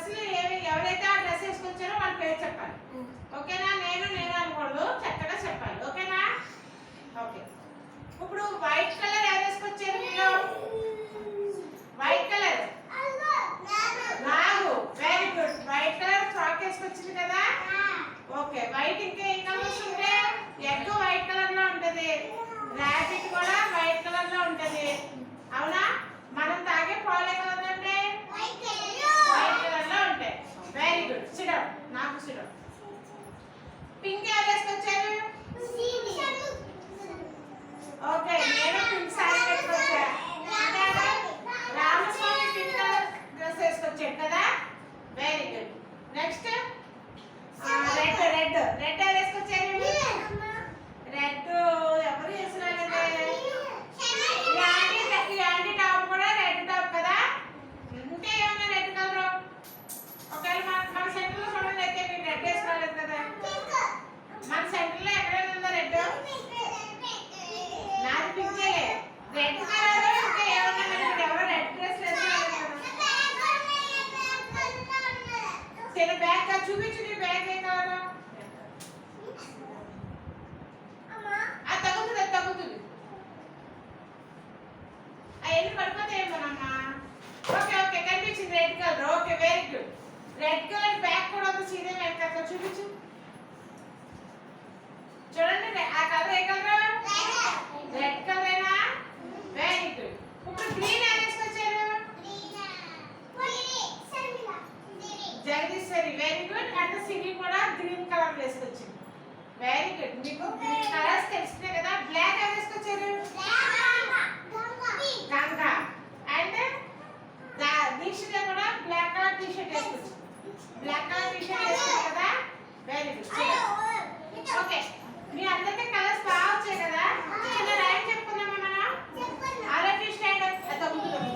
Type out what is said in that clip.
డ్రెస్సులు ఎవరైతే ఆ డ్రెస్ వేసుకొచ్చారో వాళ్ళ పేరు చెప్పాలి. ఓకేనా? నేను అనకూడదు, చక్కగా చెప్పాలి. ఓకేనా? ఓకే. ఇప్పుడు వైట్ కలర్ ఎవరు వేసుకొచ్చారు మీరు? వైట్ కలర్ రాగు. Very good. White colour frock వేసుకొచ్చింది కదా? ఓకే. వైట్ ఇంకా ఏ కలర్స్ ఉంటాయి? ఎగ్ వైట్ కలర్ లో ఉంటది, రాబిట్ కూడా వైట్ కలర్ లో ఉంటది. అవునా? మనం తాగే పాలు ఏ కలర్ లో ఉంటాయి? వైట్ కలర్ లో ఉంటాయి. Very good. Sit down. నాకు సిట్ డౌన్. పింక్ ఎవరు వేసుకొచ్చారు? ఓకే. నేను పింక్ సారీ వేసుకొచ్చా. రామస్వామి పింక్ కలర్ డ్రెస్ వేసుకొచ్చాడు కదా? Very good. నెక్స్ట్ రెడ్ ఎవరు వేసుకొచ్చారు? రెడ్ ఎవరు వేసుకురాలేదే? యాంటీ టాప్ కూడా రెడ్ టాప్ కదా? ఇంకా ఏమన్నా రెడ్ కలర్? ఒకవేళ మన సెంటర్ లో చూడండి, అయితే మీకు రెడ్ వేసుకురాలేదు కదా? మన సెంటర్ లో ఎక్కడ ఉందో రెడ్? నాది పింకే. రెడ్ కలర్ ఇంకా ఏమన్నా ఎవరో రెడ్ డ్రెస్ వేసుకురాలేదు కదా? చిన్న బ్యాగ్ చూపించు. నీ బ్యాగ్ ఏ కలర్? తగ్గుతుంది. అవన్నీ పడిపోతే ఏమోనమ్మా. ఓకే ఓకే, కనిపించింది red colour. Okay, very good. Red colour bag కూడా ఉంది. సీదే వెనక చూపించు. చూడండి, ఆ కలర్ ఏ కలర్? రెడ్ కలరేనా? Very good. ఇప్పుడు గ్రీన్ ఎవరు వేసుకొచ్చారు? జగదీశ్వరి. Very good. అంటే సిరి కూడా గ్రీన్ కలర్ వేసుకొచ్చింది. Very good. మీకు గ్రీన్ కలర్స్ తెలిసినాయి కదా? బ్లాక్ ఎవరు వేసుకొచ్చారు? గంగా. అండ్ దీక్షిత కూడా బ్లాక్ కలర్ టీ షర్ట్ వేసుకొచ్చింది. బ్లాక్ కలర్ టీ షర్ట్ వేసుకొచ్చారు కదా? Very good. ఓకే, మీ అందరికీ కలర్స్ బాగా వచ్చాయి కదా? చిన్న ర్యాంక్ చెప్పుకుందామా మనం? ఆల్రెడీ స్టాండ్ తగ్గుతుంది.